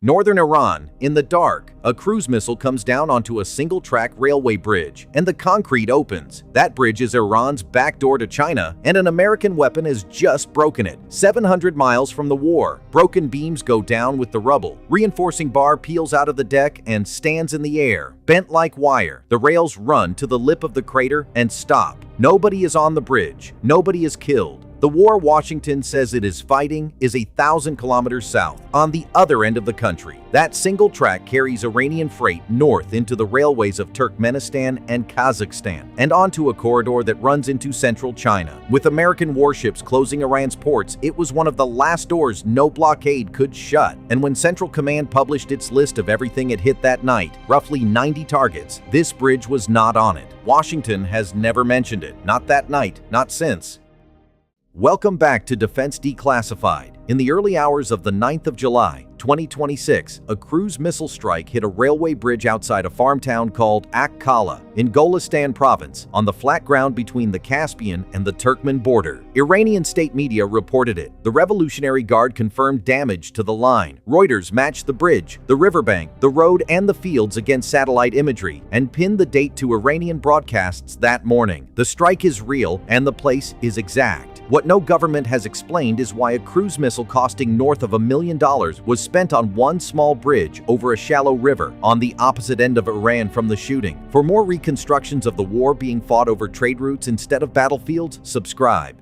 Northern Iran, in the dark, a cruise missile comes down onto a single-track railway bridge, and the concrete opens. That bridge is Iran's backdoor to China, and an American weapon has just broken it. 700 miles from the war, broken beams go down with the rubble. Reinforcing bar peels out of the deck and stands in the air, bent like wire. The rails run to the lip of the crater and stop. Nobody is on the bridge. Nobody is killed. The war Washington says it is fighting is 1,000 kilometers south, on the other end of the country. That single track carries Iranian freight north into the railways of Turkmenistan and Kazakhstan, and onto a corridor that runs into central China. With American warships closing Iran's ports, it was one of the last doors no blockade could shut. And when Central Command published its list of everything it hit that night, roughly 90 targets, this bridge was not on it. Washington has never mentioned it. Not that night, not since. Welcome back to Defense Declassified. In the early hours of the 9th of July, 2026, a cruise missile strike hit a railway bridge outside a farm town called Aq Qala in Golestan province, on the flat ground between the Caspian and the Turkmen border. Iranian state media reported it. The Revolutionary Guard confirmed damage to the line. Reuters matched the bridge, the riverbank, the road, and the fields against satellite imagery, and pinned the date to Iranian broadcasts that morning. The strike is real, and the place is exact. What no government has explained is why a cruise missile costing north of $1 million was spent on one small bridge over a shallow river on the opposite end of Iran from the shooting. For more reconstructions of the war being fought over trade routes instead of battlefields, subscribe.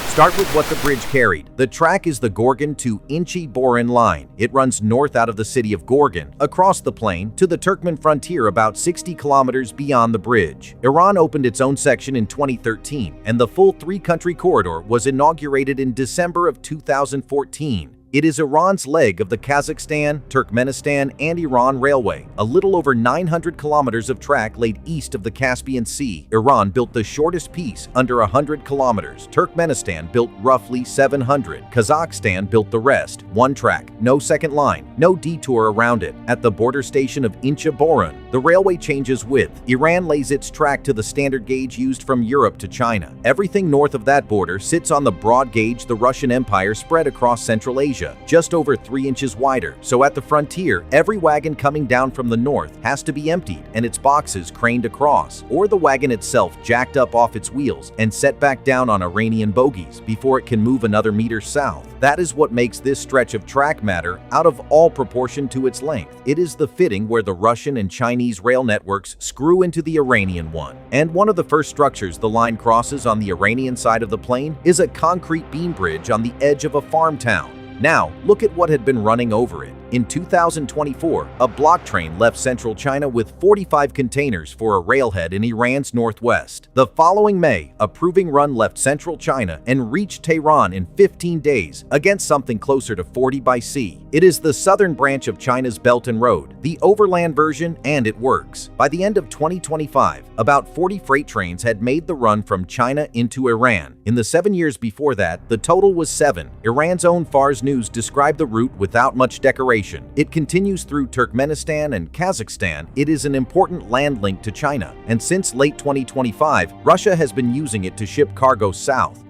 Start with what the bridge carried. The track is the Gorgan to Incheh Borun line. It runs north out of the city of Gorgan, across the plain, to the Turkmen frontier about 60 kilometers beyond the bridge. Iran opened its own section in 2013, and the full three-country corridor was inaugurated in December of 2014. It is Iran's leg of the Kazakhstan, Turkmenistan, and Iran Railway, a little over 900 kilometers of track laid east of the Caspian Sea. Iran built the shortest piece, under 100 kilometers. Turkmenistan built roughly 700. Kazakhstan built the rest, one track, no second line, no detour around it. At the border station of Incheh Borun, the railway changes width. Iran lays its track to the standard gauge used from Europe to China. Everything north of that border sits on the broad gauge the Russian Empire spread across Central Asia, just over 3 inches wider. So at the frontier, every wagon coming down from the north has to be emptied and its boxes craned across, or the wagon itself jacked up off its wheels and set back down on Iranian bogies before it can move another meter south. That is what makes this stretch of track matter out of all proportion to its length. It is the fitting where the Russian and Chinese rail networks screw into the Iranian one. And one of the first structures the line crosses on the Iranian side of the plain is a concrete beam bridge on the edge of a farm town. Now, look at what had been running over it. In 2024, a block train left central China with 45 containers for a railhead in Iran's northwest. The following May, a proving run left central China and reached Tehran in 15 days, against something closer to 40 by sea. It is the southern branch of China's Belt and Road, the overland version, and it works. By the end of 2025, about 40 freight trains had made the run from China into Iran. In the 7 years before that, the total was 7. Iran's own Fars News described the route without much decoration. It continues through Turkmenistan and Kazakhstan. It is an important land link to China, and since late 2025, Russia has been using it to ship cargo south.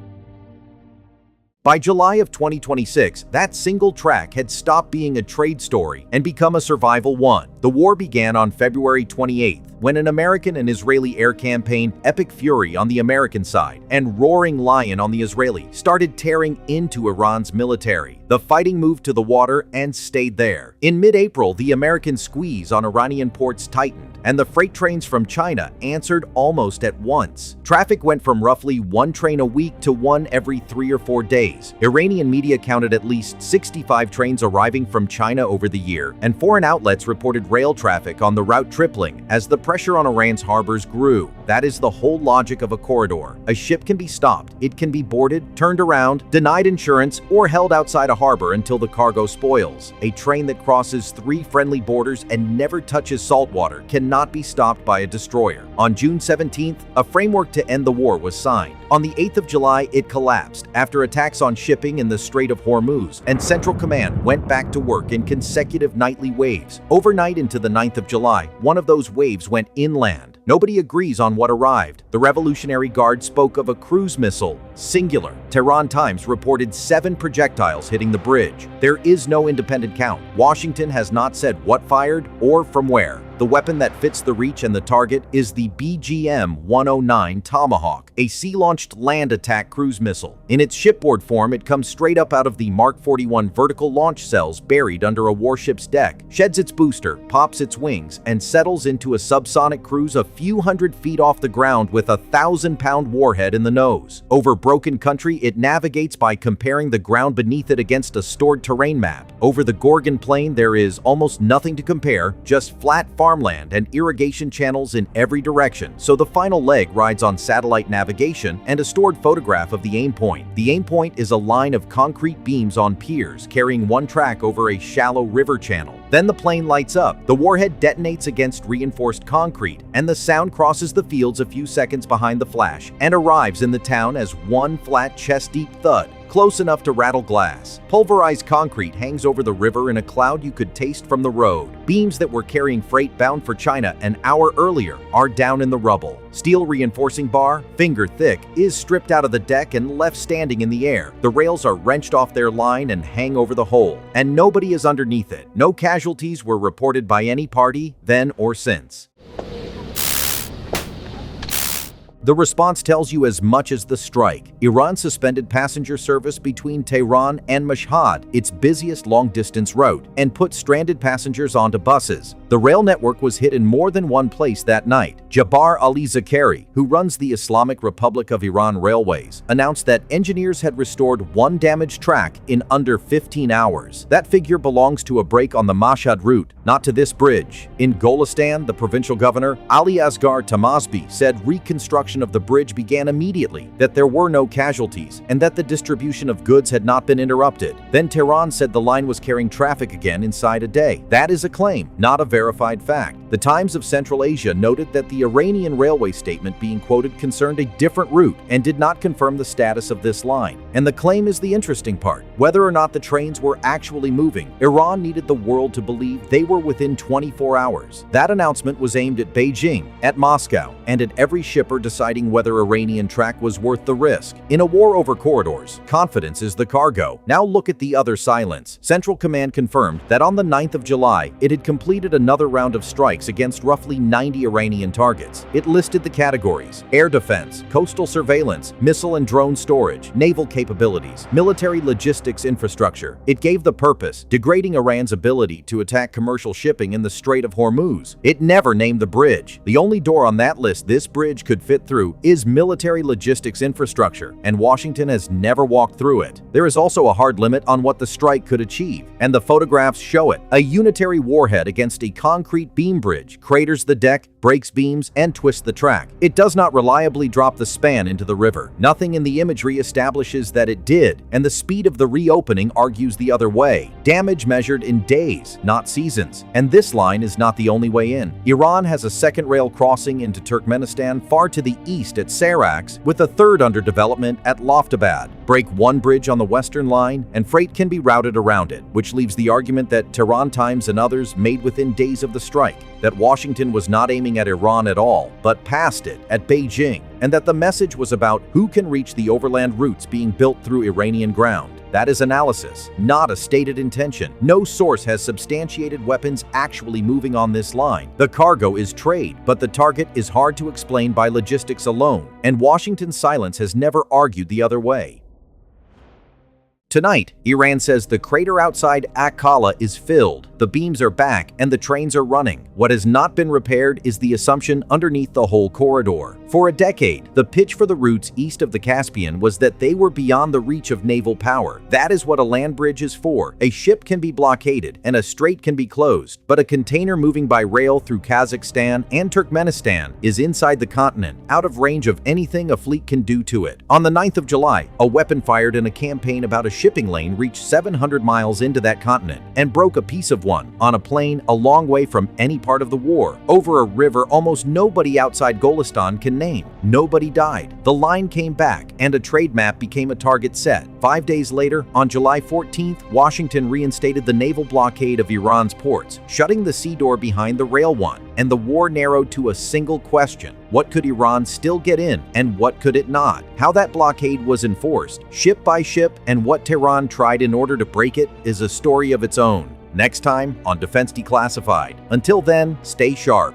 By July of 2026, that single track had stopped being a trade story and become a survival one. The war began on February 28th, when an American and Israeli air campaign, Epic Fury on the American side and Roaring Lion on the Israeli, started tearing into Iran's military. The fighting moved to the water and stayed there. In mid-April, the American squeeze on Iranian ports tightened, and the freight trains from China answered almost at once. Traffic went from roughly one train a week to one every 3 or 4 days. Iranian media counted at least 65 trains arriving from China over the year, and foreign outlets reported rail traffic on the route tripling as the pressure on Iran's harbors grew. That is the whole logic of a corridor. A ship can be stopped, it can be boarded, turned around, denied insurance, or held outside a harbor until the cargo spoils. A train that crosses 3 friendly borders and never touches salt water cannot be stopped by a destroyer. On June 17th, a framework to end the war was signed. On the 8th of July, it collapsed after attacks on shipping in the Strait of Hormuz, and Central Command went back to work in consecutive nightly waves. Overnight into the 9th of July, one of those waves went inland. Nobody agrees on what arrived. The Revolutionary Guard spoke of a cruise missile. singular. Tehran Times reported 7 projectiles hitting the bridge. There is no independent count. Washington has not said what fired or from where. The weapon that fits the reach and the target is the BGM-109 Tomahawk, a sea-launched land attack cruise missile. In its shipboard form, it comes straight up out of the Mark 41 vertical launch cells buried under a warship's deck, sheds its booster, pops its wings, and settles into a subsonic cruise a few hundred feet off the ground with a 1,000-pound warhead in the nose. Over broken country, it navigates by comparing the ground beneath it against a stored terrain map. Over the Gorgan plain, there is almost nothing to compare, just flat farmland and irrigation channels in every direction, so the final leg rides on satellite navigation and a stored photograph of the aim point. The aim point is a line of concrete beams on piers carrying one track over a shallow river channel. Then the plane lights up, the warhead detonates against reinforced concrete, and the sound crosses the fields a few seconds behind the flash and arrives in the town as one flat chest-deep thud, close enough to rattle glass. Pulverized concrete hangs over the river in a cloud you could taste from the road. Beams that were carrying freight bound for China an hour earlier are down in the rubble. Steel reinforcing bar, finger thick, is stripped out of the deck and left standing in the air. The rails are wrenched off their line and hang over the hole, and nobody is underneath it. No casualties were reported by any party then or since. The response tells you as much as the strike. Iran suspended passenger service between Tehran and Mashhad, its busiest long-distance route, and put stranded passengers onto buses. The rail network was hit in more than one place that night. Jabbar Ali Zakari, who runs the Islamic Republic of Iran Railways, announced that engineers had restored one damaged track in under 15 hours. That figure belongs to a break on the Mashhad route, not to this bridge. In Golestan, the provincial governor, Ali Asghar Tamazbi, said reconstruction of the bridge began immediately, that there were no casualties, and that the distribution of goods had not been interrupted. Then Tehran said the line was carrying traffic again inside a day. That is a claim, not a verified fact. The Times of Central Asia noted that the Iranian railway statement being quoted concerned a different route and did not confirm the status of this line. And the claim is the interesting part. Whether or not the trains were actually moving, Iran needed the world to believe they were within 24 hours. That announcement was aimed at Beijing, at Moscow, and at every shipper deciding whether Iranian track was worth the risk. In a war over corridors, confidence is the cargo. Now look at the other silence. Central Command confirmed that on the 9th of July, it had completed another round of strikes against roughly 90 Iranian targets. It listed the categories: air defense, coastal surveillance, missile and drone storage, naval capabilities, military logistics infrastructure. It gave the purpose, degrading Iran's ability to attack commercial shipping in the Strait of Hormuz. It never named the bridge. The only door on that list this bridge could fit through is military logistics infrastructure, and Washington has never walked through it. There is also a hard limit on what the strike could achieve, and the photographs show it. A unitary warhead against a concrete beam bridge craters the deck, breaks beams, and twists the track. It does not reliably drop the span into the river. Nothing in the imagery establishes that it did, and the speed of the reopening argues the other way. Damage measured in days, not seasons. And this line is not the only way in. Iran has a second rail crossing into Turkmenistan far to the east at Sarax, with a third under development at Loftabad. Break one bridge on the western line, and freight can be routed around it, which leaves the argument that Tehran Times and others made within days of the strike, that Washington was not aiming at Iran at all, but past it, at Beijing, and that the message was about who can reach the overland routes being built through Iranian ground. That is analysis, not a stated intention. No source has substantiated weapons actually moving on this line. The cargo is trade, but the target is hard to explain by logistics alone, and Washington's silence has never argued the other way. Tonight, Iran says the crater outside Aq Qala is filled, the beams are back, and the trains are running. What has not been repaired is the assumption underneath the whole corridor. For a decade, the pitch for the routes east of the Caspian was that they were beyond the reach of naval power. That is what a land bridge is for. A ship can be blockaded and a strait can be closed, but a container moving by rail through Kazakhstan and Turkmenistan is inside the continent, out of range of anything a fleet can do to it. On the 9th of July, a weapon fired in a campaign about a shipping lane reached 700 miles into that continent and broke a piece of one on a plane a long way from any part of the war, over a river almost nobody outside Golestan can name. Nobody died. The line came back, and a trade map became a target set. 5 days later, on July 14th, Washington reinstated the naval blockade of Iran's ports, shutting the sea door behind the rail one. and the war narrowed to a single question: what could Iran still get in, and what could it not? How that blockade was enforced, ship by ship, and what Tehran tried in order to break it is a story of its own. Next time on Defense Declassified. Until then, stay sharp.